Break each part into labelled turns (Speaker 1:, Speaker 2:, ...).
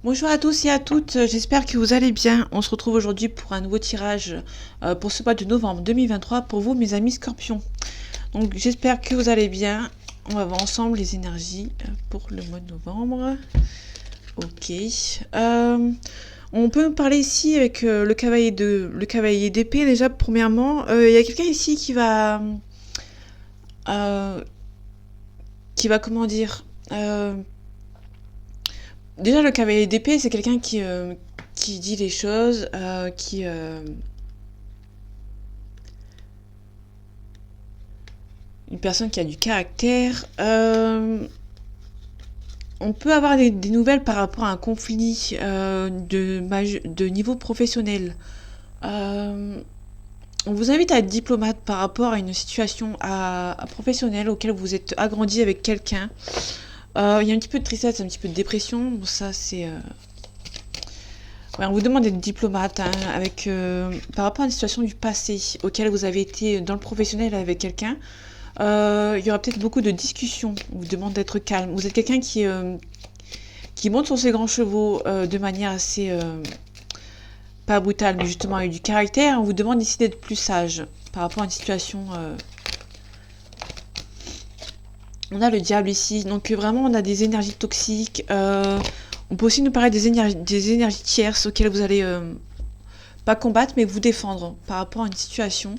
Speaker 1: Bonjour à tous et à toutes, j'espère que vous allez bien. On se retrouve aujourd'hui pour un nouveau tirage pour ce mois de novembre 2023 pour vous mes amis scorpions. Donc j'espère que vous allez bien. On va voir ensemble les énergies pour le mois de novembre. Ok. On peut parler ici avec le cavalier d'épée. Déjà premièrement, il y a quelqu'un ici euh, qui va comment dire déjà, le cavalier d'épée, c'est quelqu'un qui dit les choses, une personne qui a du caractère. On peut avoir des nouvelles par rapport à un conflit de niveau professionnel. Euh, on vous invite à être diplomate par rapport à une situation professionnelle auquel vous êtes agrandi avec quelqu'un. Il y a un petit peu de tristesse, un petit peu de dépression. Bon, ça, c'est... Ouais, on vous demande d'être diplomate hein, par rapport à une situation du passé auquel vous avez été dans le professionnel avec quelqu'un. Il y aura peut-être beaucoup de discussions. On vous demande d'être calme. Vous êtes quelqu'un qui monte sur ses grands chevaux de manière assez... pas brutale, mais justement avec du caractère. On vous demande ici d'être plus sage par rapport à une situation... On a le diable ici. Donc vraiment, on a des énergies toxiques. On peut aussi nous parler des énergies tierces auxquelles vous allez pas combattre, mais vous défendre par rapport à une situation.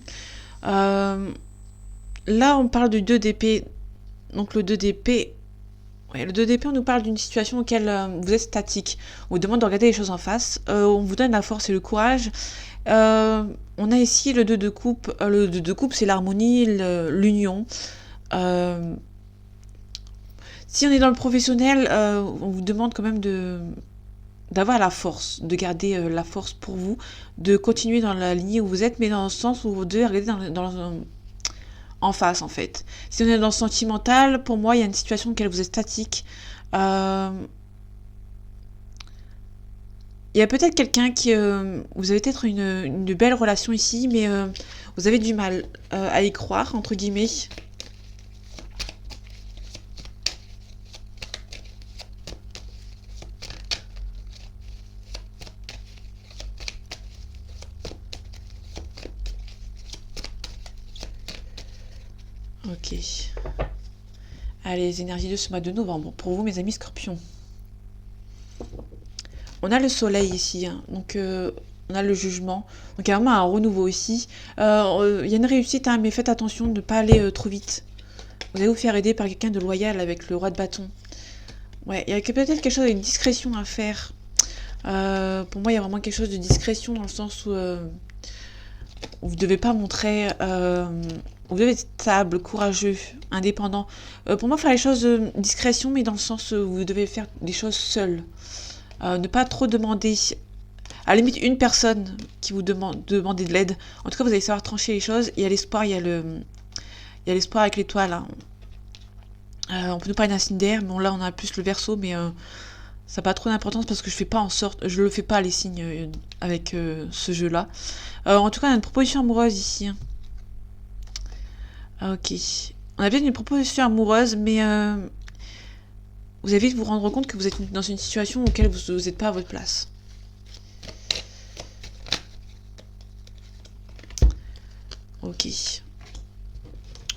Speaker 1: Là, on parle du 2 d'épée. Donc le 2 d'épée... Ouais, le 2 d'épée, on nous parle d'une situation auquel vous êtes statique. On vous demande de regarder les choses en face. On vous donne la force et le courage. On a ici le 2 de coupe. Le 2 de coupe, c'est l'harmonie, l'union. Si on est dans le professionnel, on vous demande quand même d'avoir la force, de garder la force pour vous, de continuer dans la lignée où vous êtes, mais dans le sens où vous devez regarder en face en fait. Si on est dans le sentimental, pour moi, il y a une situation dans laquelle vous êtes statique. Il y a peut-être quelqu'un qui... vous avez peut-être une belle relation ici, mais vous avez du mal à y croire, entre guillemets. Ok. Allez, les énergies de ce mois de novembre. Pour vous, mes amis scorpions. On a le soleil ici. Hein. Donc, on a le jugement. Donc, il y a vraiment un renouveau ici. Il y a une réussite, hein, mais faites attention de ne pas aller trop vite. Vous allez vous faire aider par quelqu'un de loyal avec le roi de bâton. Ouais, il y a peut-être quelque chose avec discrétion à faire. Pour moi, il y a vraiment quelque chose de discrétion dans le sens où vous ne devez pas montrer... vous devez être stable, courageux, indépendant. Pour moi, faire les choses discrétion, mais dans le sens où vous devez faire des choses seul. Ne pas trop demander. À la limite, une personne qui vous demander de l'aide. En tout cas, vous allez savoir trancher les choses. Il y a l'espoir, il y a l'espoir avec l'étoile. Hein. On peut nous parler d'un signe d'air, mais bon, là, on a plus le verso, mais ça n'a pas trop d'importance parce que je le fais pas les signes avec ce jeu-là. En tout cas, on a une proposition amoureuse ici. Hein. Ok. On a bien une proposition amoureuse, mais vous allez vite vous rendre compte que vous êtes dans une situation auquel vous n'êtes pas à votre place. Ok.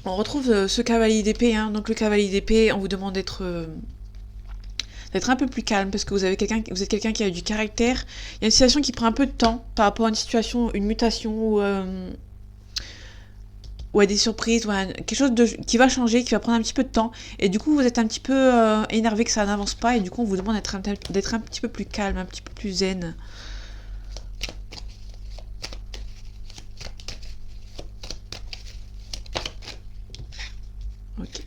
Speaker 1: On retrouve ce cavalier d'épée. Hein. Donc le cavalier d'épée, on vous demande d'être un peu plus calme parce que vous êtes quelqu'un qui a du caractère. Il y a une situation qui prend un peu de temps par rapport à une situation, une mutation ou à des surprises, ou à quelque chose qui va changer, qui va prendre un petit peu de temps. Et du coup, vous êtes un petit peu énervé que ça n'avance pas. Et du coup, on vous demande d'être un petit peu plus calme, un petit peu plus zen. Ok.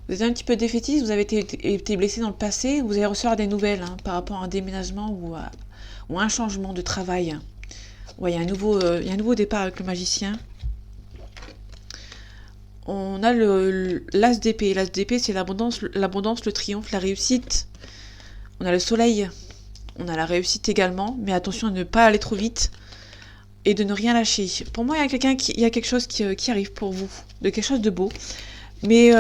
Speaker 1: Vous êtes un petit peu défaitiste, vous avez été blessé dans le passé, vous allez recevoir des nouvelles hein, par rapport à un déménagement ou à un changement de travail. Ouais, il y a un nouveau départ avec le magicien. On a l'as d'épée. L'as d'épée, c'est l'abondance, le triomphe, la réussite. On a le soleil. On a la réussite également, mais attention à ne pas aller trop vite et de ne rien lâcher. Pour moi, il y a quelque chose qui arrive pour vous, de quelque chose de beau. Mais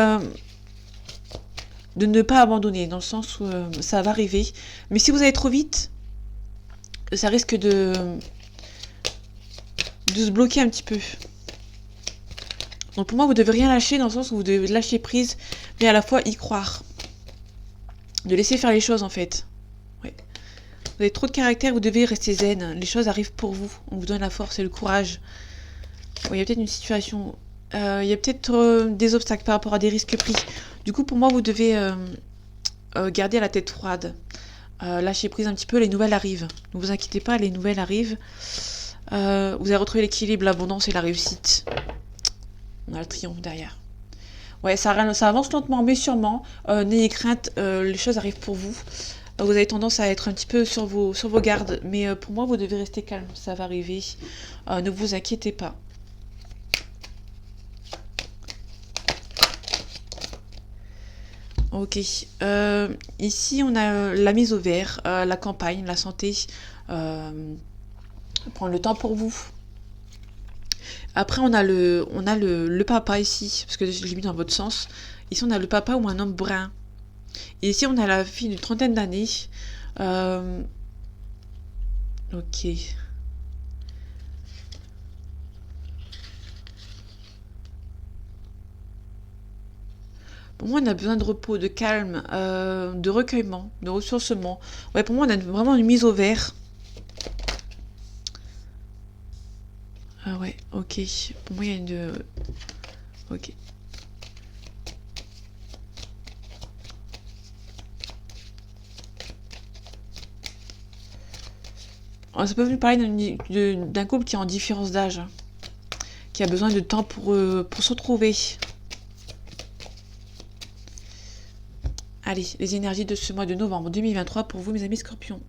Speaker 1: de ne pas abandonner, dans le sens où ça va arriver. Mais si vous allez trop vite, ça risque de se bloquer un petit peu. Donc pour moi, vous devez rien lâcher, dans le sens où vous devez lâcher prise, mais à la fois y croire. De laisser faire les choses, en fait. Ouais. Vous avez trop de caractère, vous devez rester zen. Les choses arrivent pour vous. On vous donne la force et le courage. Il y a peut-être une situation... il y a peut-être des obstacles par rapport à des risques pris. Du coup, pour moi, vous devez garder la tête froide. Lâcher prise un petit peu, les nouvelles arrivent. Ne vous inquiétez pas, les nouvelles arrivent. Vous allez retrouver l'équilibre, l'abondance et la réussite. On a le triomphe derrière. Ouais, ça avance lentement, mais sûrement. N'ayez crainte, les choses arrivent pour vous. Vous avez tendance à être un petit peu sur vos gardes, mais pour moi, vous devez rester calme. Ça va arriver. Ne vous inquiétez pas. Ok. Ici, on a la mise au vert, la campagne, la santé. Prendre le temps pour vous. Après, on a le papa ici, parce que je l'ai mis dans votre sens. Ici, on a le papa ou un homme brun. Et ici, on a la fille d'une trentaine d'années. Ok. Pour moi, on a besoin de repos, de calme, de recueillement, de ressourcement. Ouais, pour moi, on a vraiment une mise au vert. Ah ouais, ok. Pour moi, il y a une... Ok. Alors, ça peut nous parler d'un couple qui est en différence d'âge, qui a besoin de temps pour se retrouver. Allez, les énergies de ce mois de novembre 2023 pour vous, mes amis Scorpions.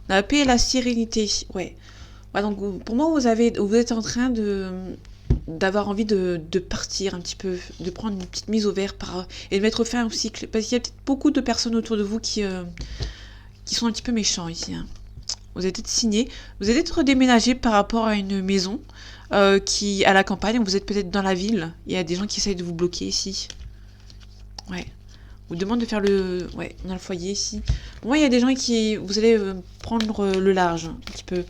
Speaker 1: On a la paix et la sérénité. Ouais. Ouais, donc pour moi, vous êtes en train d'avoir envie de partir un petit peu, de prendre une petite mise au vert et de mettre fin au cycle. Parce qu'il y a peut-être beaucoup de personnes autour de vous qui sont un petit peu méchants ici. Hein. Vous êtes peut-être signé, vous êtes peut-être déménagé par rapport à une maison qui à la campagne, vous êtes peut-être dans la ville. Il y a des gens qui essayent de vous bloquer ici. Ouais. On vous demande de faire le... Ouais, on a le foyer ici. Pour moi, il y a des gens qui... Vous allez prendre le large, un petit peu.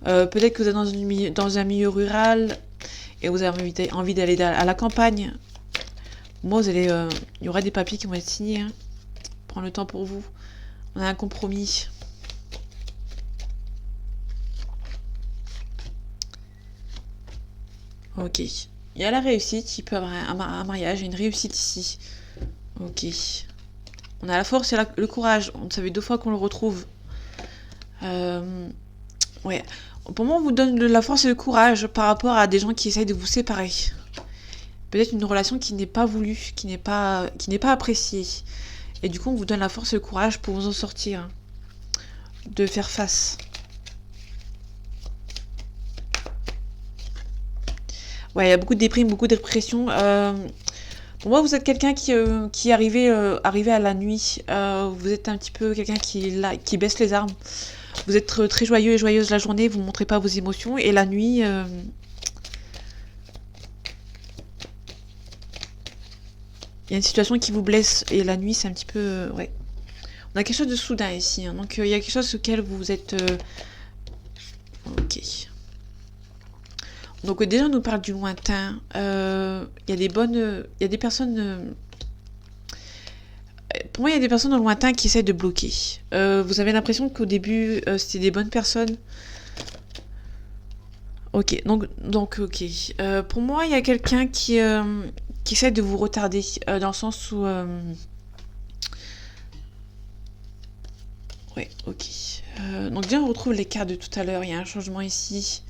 Speaker 1: Peut-être que vous êtes dans un milieu rural et vous avez envie d'aller à la campagne. Moi, vous allez... il y aura des papiers qui vont être signés. Hein. Prendre le temps pour vous. On a un compromis. Ok. Il y a la réussite. Il peut y avoir un mariage, une réussite ici. Ok. On a la force et le courage. On savait 2 fois qu'on le retrouve. Ouais. Pour moi, on vous donne de la force et le courage par rapport à des gens qui essayent de vous séparer. Peut-être une relation qui n'est pas voulue, qui n'est pas appréciée. Et du coup, on vous donne la force et le courage pour vous en sortir. De faire face. Ouais, il y a beaucoup de déprime, beaucoup de dépression. Pour moi, vous êtes quelqu'un qui est arrivé à la nuit. Vous êtes un petit peu quelqu'un qui baisse les armes. Vous êtes très joyeux et joyeuse la journée, vous ne montrez pas vos émotions. Et la nuit... il y a une situation qui vous blesse. Et la nuit, c'est un petit peu... ouais. On a quelque chose de soudain ici. Hein, donc, il y a quelque chose auquel vous êtes... Ok. Donc déjà, on nous parle du lointain. Il y a des personnes... pour moi, il y a des personnes au lointain qui essaient de bloquer. Vous avez l'impression qu'au début, c'était des bonnes personnes. Ok, donc ok. Pour moi, il y a quelqu'un qui essaie de vous retarder, dans le sens où... ouais, ok. Donc déjà, on retrouve les cartes de tout à l'heure. Il y a un changement ici.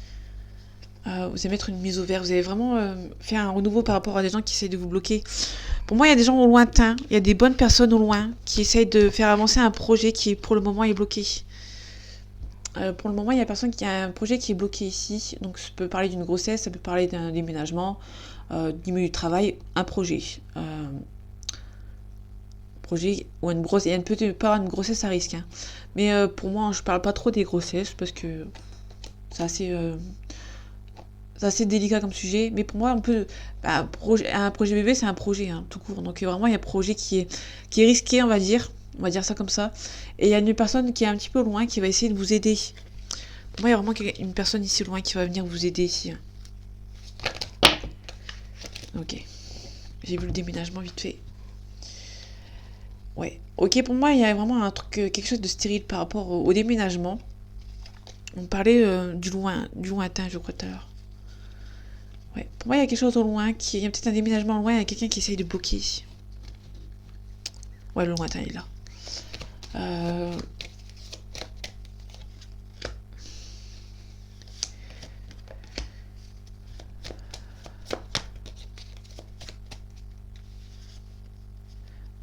Speaker 1: Vous allez mettre une mise au vert. Vous avez vraiment fait un renouveau par rapport à des gens qui essayent de vous bloquer. Pour moi, il y a des gens au lointain. Il y a des bonnes personnes au loin qui essayent de faire avancer un projet qui, pour le moment, est bloqué. Pour le moment, il y a un projet qui est bloqué ici. Donc, ça peut parler d'une grossesse, ça peut parler d'un déménagement, du milieu du travail, un projet. Projet ou une grossesse. Il y a peut-être pas une grossesse à risque. Hein. Mais pour moi, je parle pas trop des grossesses parce que c'est assez... c'est assez délicat comme sujet, mais pour moi, on peut. Bah, un projet bébé, c'est un projet, hein, tout court. Donc vraiment, il y a un projet qui est risqué, on va dire. On va dire ça comme ça. Et il y a une personne qui est un petit peu loin qui va essayer de vous aider. Pour moi, il y a vraiment une personne ici loin qui va venir vous aider ici. Ok. J'ai vu le déménagement vite fait. Ouais. Ok, pour moi, il y a vraiment un truc, quelque chose de stérile par rapport au déménagement. On parlait du lointain, je crois, tout à l'heure. Ouais. Pour moi, il y a quelque chose au loin, il y a peut-être un déménagement loin, il y a quelqu'un qui essaye de bloquer. Ouais, le lointain il est là. Euh...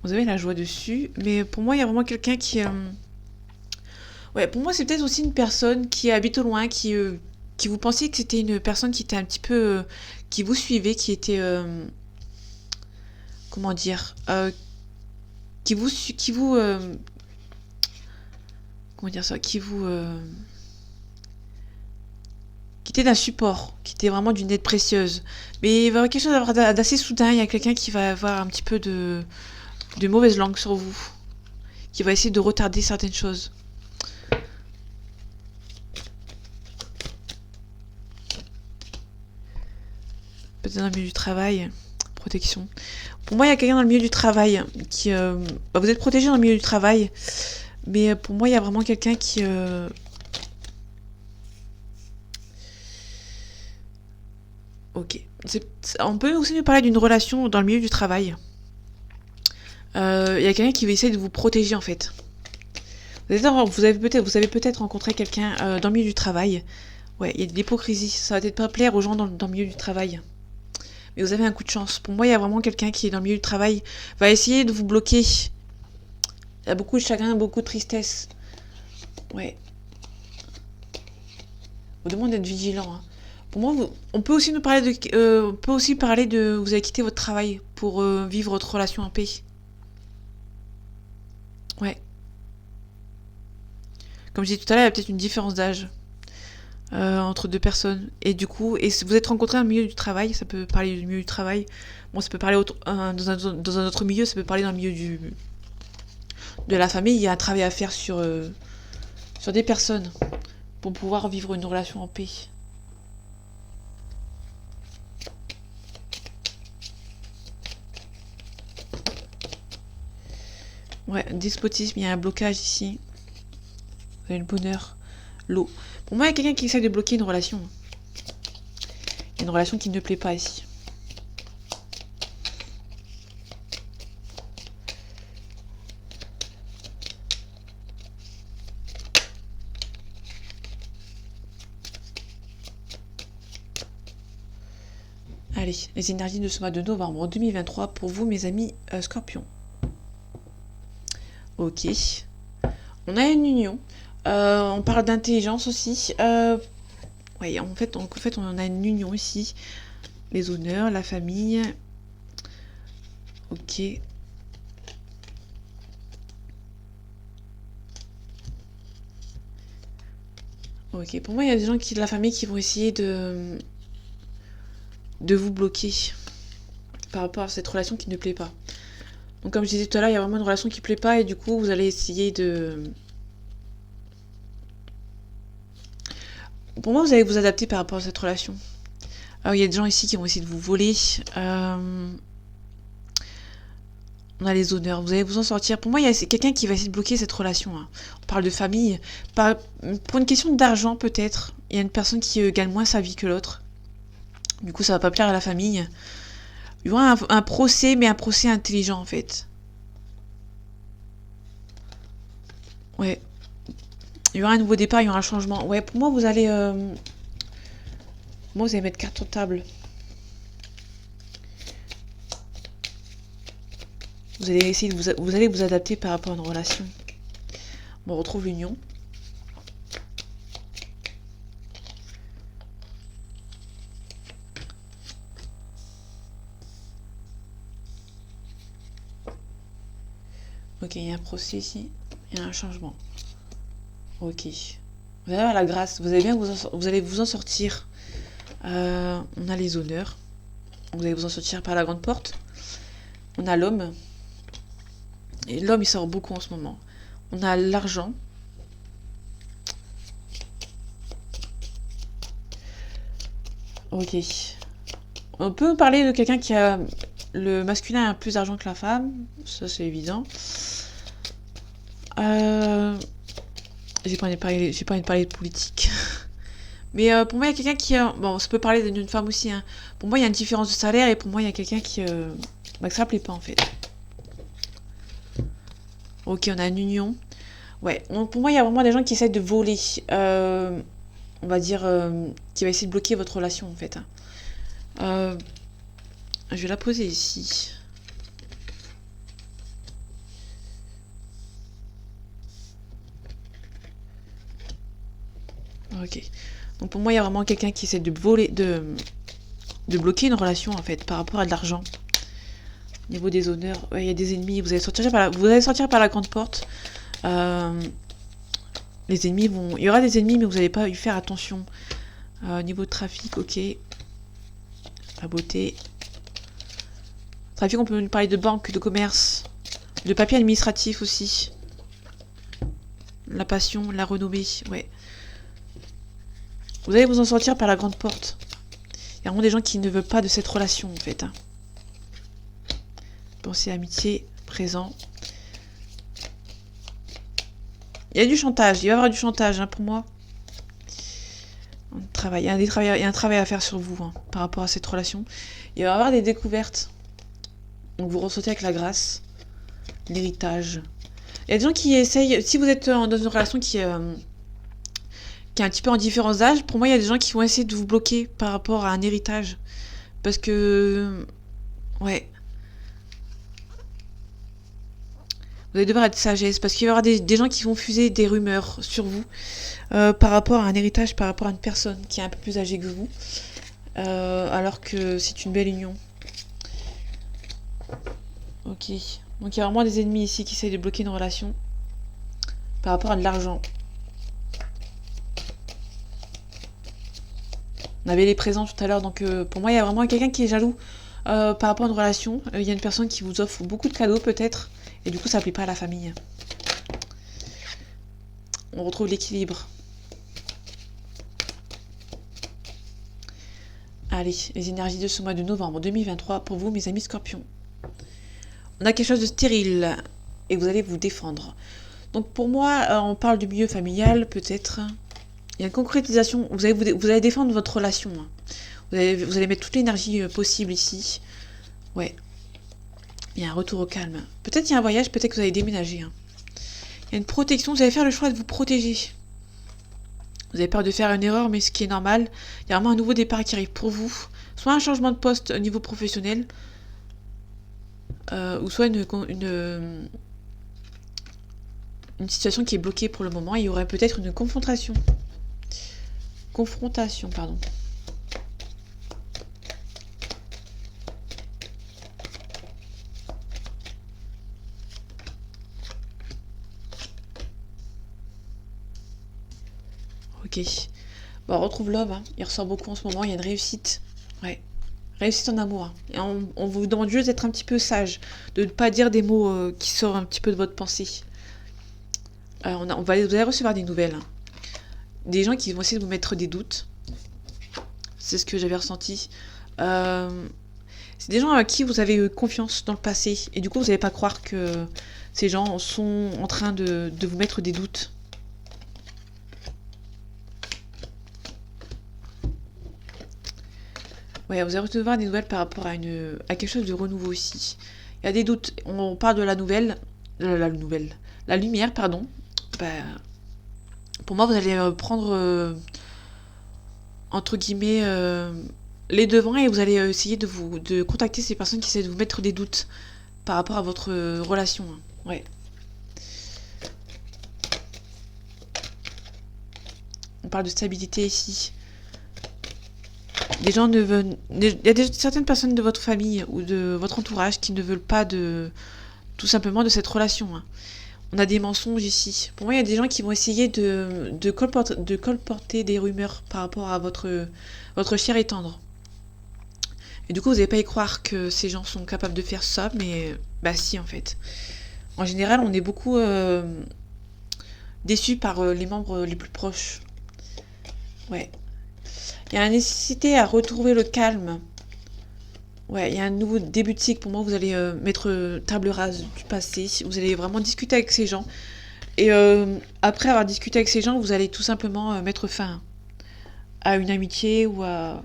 Speaker 1: Vous avez la joie dessus, mais pour moi, il y a vraiment quelqu'un qui... Ouais, pour moi, c'est peut-être aussi une personne qui habite au loin, qui vous pensiez que c'était une personne qui était un petit peu... qui vous suivait, qui était... comment dire qui vous comment dire ça, qui était d'un support, qui était vraiment d'une aide précieuse. Mais il va y avoir quelque chose d'assez soudain, il y a quelqu'un qui va avoir un petit peu de mauvaise langue sur vous, qui va essayer de retarder certaines choses. Peut-être dans le milieu du travail, protection. Pour moi, il y a quelqu'un dans le milieu du travail qui... vous êtes protégé dans le milieu du travail, mais pour moi, il y a vraiment quelqu'un qui... Ok. On peut aussi nous parler d'une relation dans le milieu du travail. Il y a quelqu'un qui va essayer de vous protéger, en fait. Vous avez peut-être rencontré quelqu'un dans le milieu du travail. Ouais, il y a de l'hypocrisie. Ça va peut-être pas plaire aux gens dans le milieu du travail. Mais vous avez un coup de chance. Pour moi, il y a vraiment quelqu'un qui est dans le milieu du travail, va essayer de vous bloquer. Il y a beaucoup de chagrin, beaucoup de tristesse. Ouais. On vous demande d'être vigilant. Hein. Pour moi, on peut aussi nous parler on peut aussi parler de vous avez quitté votre travail pour vivre votre relation en paix. Ouais. Comme je disais tout à l'heure, il y a peut-être une différence d'âge entre deux personnes. Et du coup, si vous êtes rencontrés dans le milieu du travail, ça peut parler du milieu du travail. Bon, ça peut parler dans un autre milieu, ça peut parler dans le milieu de la famille. Il y a un travail à faire sur des personnes pour pouvoir vivre une relation en paix. Ouais, despotisme, il y a un blocage ici. Vous avez le bonheur, l'eau. Pour moi, il y a quelqu'un qui essaie de bloquer une relation. Il y a une relation qui ne plaît pas ici. Allez, les énergies de ce mois de novembre 2023 pour vous, mes amis Scorpions. Ok. On a une union. On parle d'intelligence aussi. Ouais, en fait, on a une union ici. Les honneurs, la famille. Ok. Ok, pour moi, il y a des gens de la famille qui vont essayer de vous bloquer par rapport à cette relation qui ne plaît pas. Donc comme je disais tout à l'heure, il y a vraiment une relation qui ne plaît pas et du coup, vous allez essayer de... Pour moi, vous allez vous adapter par rapport à cette relation. Alors, il y a des gens ici qui vont essayer de vous voler. On a les honneurs, vous allez vous en sortir. Pour moi, il y a quelqu'un qui va essayer de bloquer cette relation. Hein. On parle de famille. Pour une question d'argent, peut-être. Il y a une personne qui gagne moins sa vie que l'autre. Du coup, ça va pas plaire à la famille. Il y aura un procès, mais un procès intelligent, en fait. Ouais. Il y aura un nouveau départ, il y aura un changement. Ouais, pour moi, vous allez... Moi, vous allez mettre carte sur table. Vous allez essayer de vous allez vous adapter par rapport à une relation. Bon, on retrouve l'union. Ok, il y a un procès ici. Il y a un changement. Ok. Vous allez avoir la grâce. Vous allez vous en sortir. On a les honneurs. Vous allez vous en sortir par la grande porte. On a l'homme. Et l'homme, il sort beaucoup en ce moment. On a l'argent. Ok. On peut parler de quelqu'un qui a... Le masculin a plus d'argent que la femme. Ça, c'est évident. J'ai pas envie de parler de politique. Mais pour moi, il y a quelqu'un qui... bon, ça peut parler d'une femme aussi. Hein. Pour moi, il y a une différence de salaire. Et pour moi, il y a quelqu'un qui... que ça plaît pas, en fait. Ok, on a une union. Ouais, donc pour moi, il y a vraiment des gens qui essaient de voler. On va dire... qui va essayer de bloquer votre relation, en fait. Hein. Je vais la poser ici. Ok. Donc pour moi, il y a vraiment quelqu'un qui essaie de voler, de bloquer une relation, en fait, par rapport à de l'argent. Au niveau des honneurs, ouais, il y a des ennemis. Vous allez sortir par la grande porte. Les ennemis vont... Il y aura des ennemis, mais vous n'allez pas y faire attention. Niveau de trafic, ok. La beauté. Trafic, on peut parler de banque, de commerce, de papier administratif aussi. La passion, la renommée, ouais. Vous allez vous en sortir par la grande porte. Il y a vraiment des gens qui ne veulent pas de cette relation, en fait. Hein. Pensée, amitié, présent. Il y a du chantage, il va y avoir du chantage, hein, pour moi. Il y a un travail à faire sur vous, hein, par rapport à cette relation. Il va y avoir des découvertes. Donc vous ressentez avec la grâce, l'héritage. Il y a des gens qui essayent, si vous êtes dans une relation qui est un petit peu en différence d'âge, pour moi il y a des gens qui vont essayer de vous bloquer par rapport à un héritage. Parce que... Ouais. Vous allez devoir être sagesse, parce qu'il va y avoir des gens qui vont fuser des rumeurs sur vous par rapport à un héritage, par rapport à une personne qui est un peu plus âgée que vous. Alors que c'est une belle union. Ok. Donc il y a vraiment des ennemis ici qui essayent de bloquer une relation par rapport à de l'argent. On avait les présents tout à l'heure, donc pour moi il y a vraiment quelqu'un qui est jaloux par rapport à une relation. Il y a une personne qui vous offre beaucoup de cadeaux peut-être, et du coup ça ne plaît pas à la famille. On retrouve l'équilibre. Allez, les énergies de ce mois de novembre 2023 pour vous mes amis scorpions. On a quelque chose de stérile et vous allez vous défendre. Donc pour moi, on parle du milieu familial peut-être. Il y a une concrétisation, vous allez défendre votre relation. Hein. Vous allez mettre toute l'énergie possible ici. Ouais. Il y a un retour au calme. Peut-être il y a un voyage, peut-être que vous allez déménager. Hein. Il y a une protection, vous allez faire le choix de vous protéger. Vous avez peur de faire une erreur, mais ce qui est normal. Il y a vraiment un nouveau départ qui arrive pour vous. Soit un changement de poste au niveau professionnel, ou soit une situation qui est bloquée pour le moment. Il y aurait peut-être une confrontation. Confrontation, pardon. Ok. Bon, on retrouve l'homme. Hein. Il ressort beaucoup en ce moment. Il y a une réussite. Ouais. Réussite en amour. Hein. Et on vous demande juste d'être un petit peu sage. De ne pas dire des mots qui sortent un petit peu de votre pensée. Vous allez recevoir des nouvelles. Hein. Des gens qui vont essayer de vous mettre des doutes. C'est ce que j'avais ressenti. C'est des gens à qui vous avez eu confiance dans le passé. Et du coup, vous n'allez pas croire que ces gens sont en train de vous mettre des doutes. Ouais, vous allez recevoir des nouvelles par rapport à quelque chose de renouveau aussi. Il y a des doutes. On parle de la nouvelle. La lumière, pardon. Bah, pour moi, vous allez prendre... entre guillemets, les devants et vous allez essayer de contacter ces personnes qui essaient de vous mettre des doutes par rapport à votre relation. Hein. Ouais. On parle de stabilité ici. Des gens ne veulent... Il y a certaines personnes de votre famille ou de votre entourage qui ne veulent pas tout simplement de cette relation. Hein. On a des mensonges ici. Pour moi, il y a des gens qui vont essayer de colporter des rumeurs par rapport à votre chair et tendre. Et du coup, vous n'allez pas y croire que ces gens sont capables de faire ça, mais bah si en fait. En général, on est beaucoup déçus par les membres les plus proches. Ouais. Il y a la nécessité à retrouver le calme. Ouais, il y a un nouveau début de cycle. Pour moi, vous allez mettre table rase du passé. Vous allez vraiment discuter avec ces gens. Et après avoir discuté avec ces gens, vous allez tout simplement mettre fin à une amitié ou à...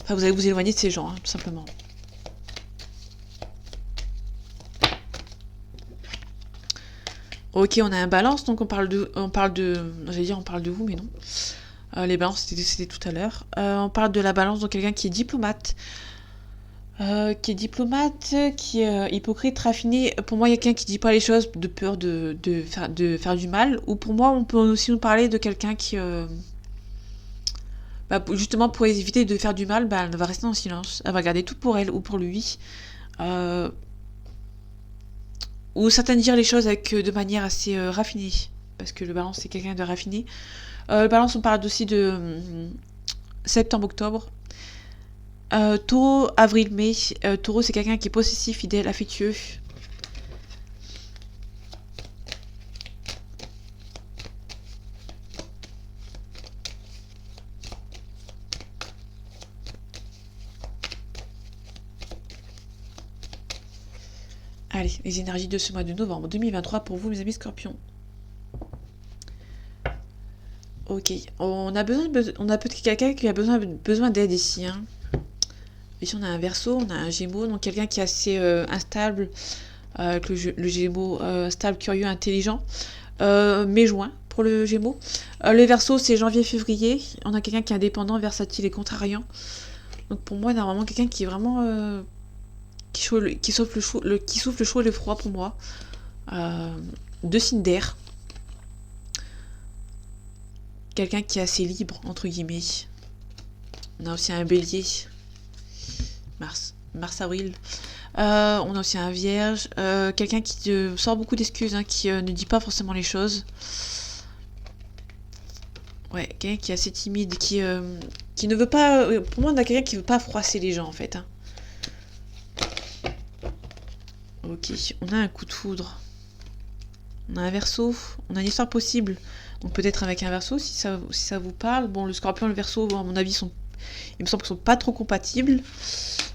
Speaker 1: Enfin, vous allez vous éloigner de ces gens, hein, tout simplement. Ok, on a un balance, donc on parle de... J'allais dire on parle de vous, mais non. Les balances, c'était tout à l'heure. On parle de la balance, donc quelqu'un qui est diplomate. Qui est hypocrite, raffiné. Pour moi, il y a quelqu'un qui dit pas les choses de peur de faire du mal. Ou pour moi, on peut aussi nous parler de quelqu'un qui... justement, pour éviter de faire du mal, elle va rester en silence. Elle va garder tout pour elle ou pour lui. Ou certaines dire les choses de manière assez raffinée. Parce que le balance, c'est quelqu'un de raffiné. Le balance, on parle aussi de septembre-octobre. Taureau, avril-mai. Taureau, c'est quelqu'un qui est possessif, fidèle, affectueux. Allez, les énergies de ce mois de novembre 2023 pour vous, mes amis scorpions. Ok, on a peut-être quelqu'un qui a besoin d'aide ici. Hein. Ici, on a un Verseau, on a un Gémeaux, donc quelqu'un qui est assez instable, avec le Gémeaux, stable, curieux, intelligent, mais joint pour le Gémeaux. Le Verseau, c'est janvier-février. On a quelqu'un qui est indépendant, versatile et contrariant. Donc pour moi, il y a vraiment quelqu'un qui est vraiment qui souffle le chaud et le froid pour moi. Deux signes d'air. Quelqu'un qui est assez libre, entre guillemets. On a aussi un Bélier. Mars-avril. On a aussi un Vierge. Quelqu'un qui sort beaucoup d'excuses, hein, qui ne dit pas forcément les choses. Ouais, quelqu'un qui est assez timide, qui ne veut pas... pour moi, on a quelqu'un qui ne veut pas froisser les gens, en fait. Hein. Ok, on a un coup de foudre. On a un Verseau. On a une histoire possible. Donc peut-être avec un Verseau, si ça vous parle. Bon, le Scorpion et le Verseau, à mon avis, il me semble qu'ils sont pas trop compatibles.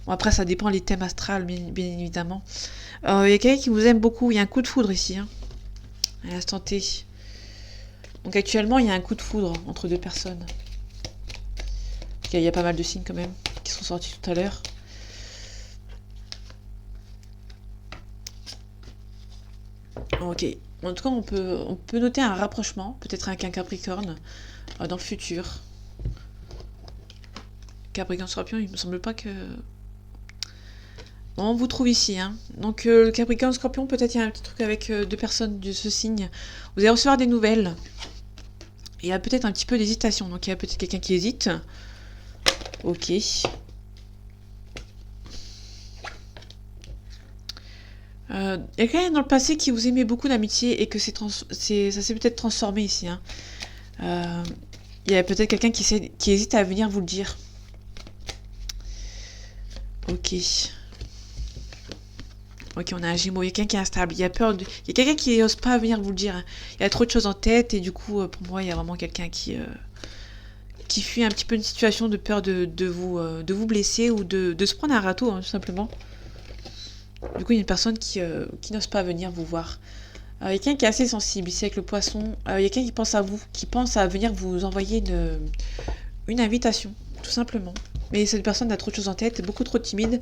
Speaker 1: Bon, après, ça dépend des thèmes astrales, bien évidemment. Il y a quelqu'un qui vous aime beaucoup. Il y a un coup de foudre ici. Hein, à l'instant T. Donc actuellement, il y a un coup de foudre entre deux personnes. Il y a pas mal de signes quand même qui sont sortis tout à l'heure. Ok. En tout cas, on peut noter un rapprochement, peut-être avec un Capricorne, dans le futur. Capricorne Scorpion, il me semble pas que... Bon, on vous trouve ici. Hein. Donc, le Capricorne Scorpion, peut-être il y a un petit truc avec deux personnes de ce signe. Vous allez recevoir des nouvelles. Il y a peut-être un petit peu d'hésitation. Donc, il y a peut-être quelqu'un qui hésite. Ok. Il y a quelqu'un dans le passé qui vous aimait beaucoup d'amitié et que ça s'est peut-être transformé ici. Hein. Il y a peut-être quelqu'un qui hésite à venir vous le dire. Ok. Ok, on a un Gémeaux. Il y a quelqu'un qui est instable. Il y a quelqu'un qui n'ose pas venir vous le dire. Hein. Il y a trop de choses en tête et du coup, pour moi, il y a vraiment quelqu'un qui fuit un petit peu une situation de peur de vous blesser ou de se prendre un râteau, hein, tout simplement. Du coup, il y a une personne qui n'ose pas venir vous voir. Il y a quelqu'un qui est assez sensible ici avec le Poisson. Il y a quelqu'un qui pense à vous, qui pense à venir vous envoyer une invitation, tout simplement. Mais cette personne a trop de choses en tête, beaucoup trop timide.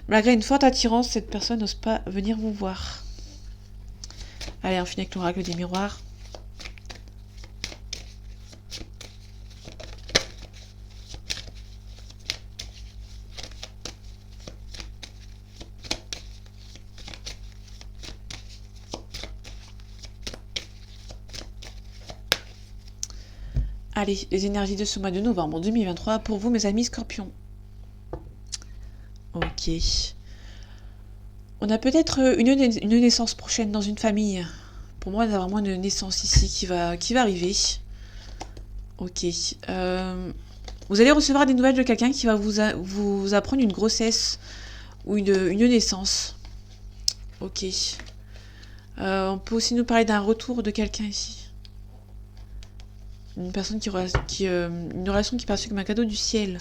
Speaker 1: Malgré une forte attirance, cette personne n'ose pas venir vous voir. Allez, on finit avec l'oracle des miroirs. Allez, les énergies de ce mois de novembre 2023 pour vous, mes amis scorpions. Ok. On a peut-être une naissance prochaine dans une famille. Pour moi, on a vraiment une naissance ici qui va arriver. Ok. Vous allez recevoir des nouvelles de quelqu'un qui va vous apprendre une grossesse ou une naissance. Ok. On peut aussi nous parler d'un retour de quelqu'un ici. Une personne une relation qui passe comme un cadeau du ciel.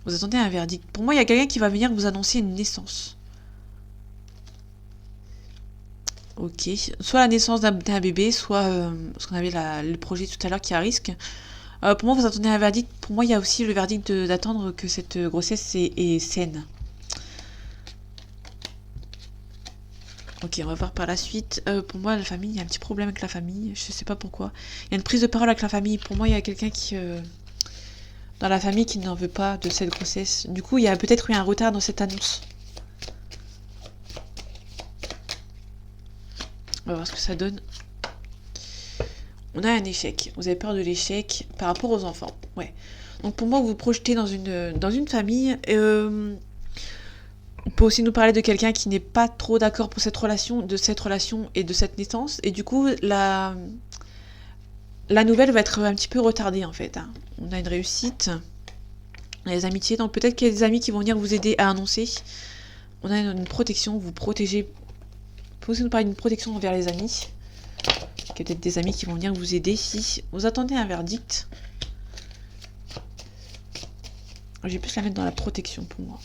Speaker 1: Vous attendez un verdict. Pour moi, il y a quelqu'un qui va venir vous annoncer une naissance. Ok. Soit la naissance d'un bébé, soit ce qu'on avait le projet tout à l'heure qui a risque. Pour moi, vous attendez un verdict. Pour moi, il y a aussi le verdict d'attendre que cette grossesse est saine. Ok, on va voir par la suite. Pour moi, la famille, il y a un petit problème avec la famille. Je sais pas pourquoi. Il y a une prise de parole avec la famille. Pour moi, il y a quelqu'un qui... dans la famille qui n'en veut pas de cette grossesse. Du coup, il y a peut-être eu un retard dans cette annonce. On va voir ce que ça donne. On a un échec. Vous avez peur de l'échec par rapport aux enfants. Ouais. Donc pour moi, vous vous projetez dans une famille. On peut aussi nous parler de quelqu'un qui n'est pas trop d'accord pour cette relation et de cette naissance. Et du coup, la nouvelle va être un petit peu retardée en fait. Hein. On a une réussite. On a les amitiés. Donc peut-être qu'il y a des amis qui vont venir vous aider à annoncer. On a une protection. Vous protégez. On peut aussi nous parler d'une protection envers les amis. Il y a peut-être des amis qui vont venir vous aider si vous attendez un verdict. J'ai plus la mettre dans la protection pour moi.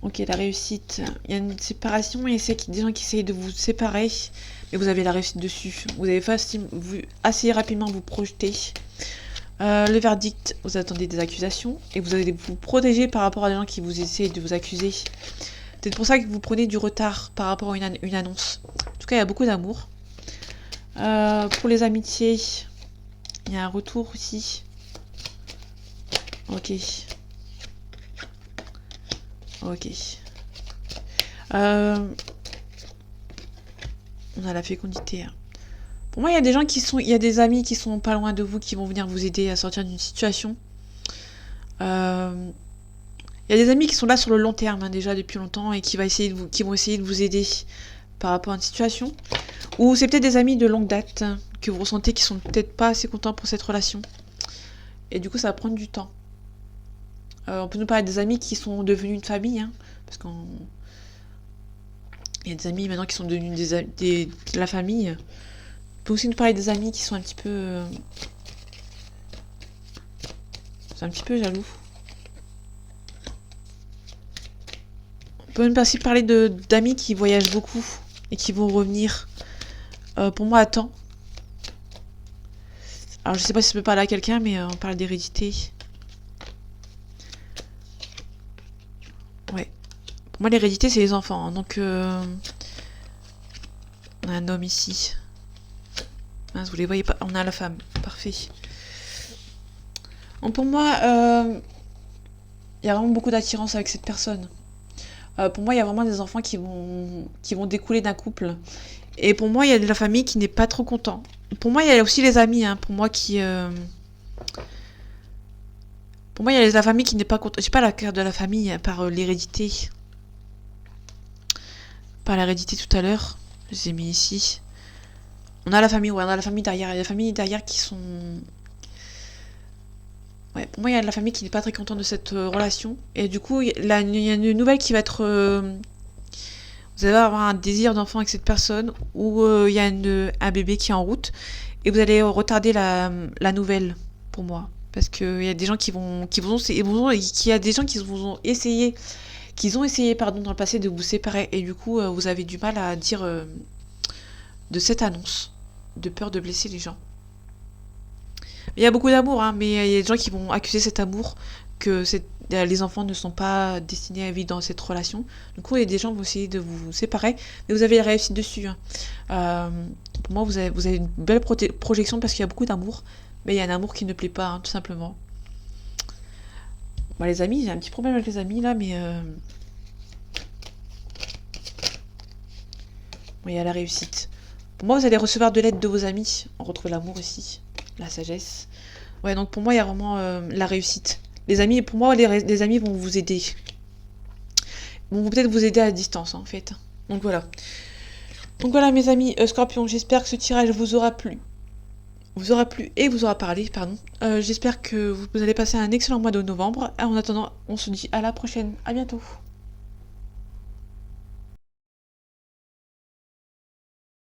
Speaker 1: Ok, la réussite. Il y a une séparation et c'est des gens qui essayent de vous séparer. Mais vous avez la réussite dessus. Vous avez assez rapidement vous projeter. Le verdict, vous attendez des accusations. Et vous allez vous protéger par rapport à des gens qui vous essayent de vous accuser. C'est pour ça que vous prenez du retard par rapport à une annonce. En tout cas, il y a beaucoup d'amour. Pour les amitiés, il y a un retour aussi. Ok. Ok. On a la fécondité. Hein. Pour moi, il y a des gens il y a des amis qui sont pas loin de vous qui vont venir vous aider à sortir d'une situation. Il y a des amis qui sont là sur le long terme hein, déjà depuis longtemps et qui vont essayer de vous aider par rapport à une situation. Ou c'est peut-être des amis de longue date hein, que vous ressentez qui sont peut-être pas assez contents pour cette relation. Et du coup, ça va prendre du temps. On peut nous parler des amis qui sont devenus une famille, hein, parce qu'il y a des amis maintenant qui sont devenus de la famille. On peut aussi nous parler des amis qui sont un petit peu... c'est un petit peu jaloux. On peut même aussi parler d'amis qui voyagent beaucoup et qui vont revenir. Pour moi, à temps. Alors, je sais pas si ça peut parler à quelqu'un, mais on parle d'hérédité. Ouais. Pour moi, l'hérédité, c'est les enfants. Hein, donc, on a un homme ici. Mince, vous les voyez pas. On a la femme. Parfait. Donc, pour moi, il y a vraiment beaucoup d'attirance avec cette personne. Pour moi, il y a vraiment des enfants qui vont découler d'un couple. Et pour moi, il y a de la famille qui n'est pas trop content. Pour moi, il y a aussi les amis. Hein, pour moi, Pour moi, il y a la famille qui n'est pas contente. J'ai pas la carte de la famille par l'hérédité. Par l'hérédité tout à l'heure. Je les ai mis ici. On a la famille, ouais, on a la famille derrière. Il y a la famille derrière qui sont... Ouais, pour moi, il y a de la famille qui n'est pas très contente de cette relation. Et du coup, il y a une nouvelle qui va être... vous allez avoir un désir d'enfant avec cette personne. Ou il y a un bébé qui est en route. Et vous allez retarder la nouvelle, pour moi. Parce qu'il y a des gens qui ont essayé dans le passé de vous séparer. Et du coup, vous avez du mal à dire de cette annonce. De peur de blesser les gens. Il y a beaucoup d'amour, hein, mais il y a des gens qui vont accuser cet amour que les enfants ne sont pas destinés à vivre dans cette relation. Du coup, il y a des gens qui vont essayer de vous séparer, mais vous avez réussi dessus. Hein. Pour moi, vous avez une belle projection parce qu'il y a beaucoup d'amour, mais il y a un amour qui ne plaît pas, hein, tout simplement. Bon, les amis, j'ai un petit problème avec les amis là, mais... Bon, il y a la réussite. Pour moi, vous allez recevoir de l'aide de vos amis. On retrouve l'amour ici, la sagesse. Ouais, donc pour moi, il y a vraiment la réussite. Les amis, pour moi, les amis vont vous aider. Vont peut-être vous aider à distance, en fait. Donc voilà. Donc voilà, mes amis Scorpion, j'espère que ce tirage vous aura plu. Vous aura plu et vous aura parlé, pardon. J'espère que vous allez passer un excellent mois de novembre. En attendant, on se dit à la prochaine. À bientôt.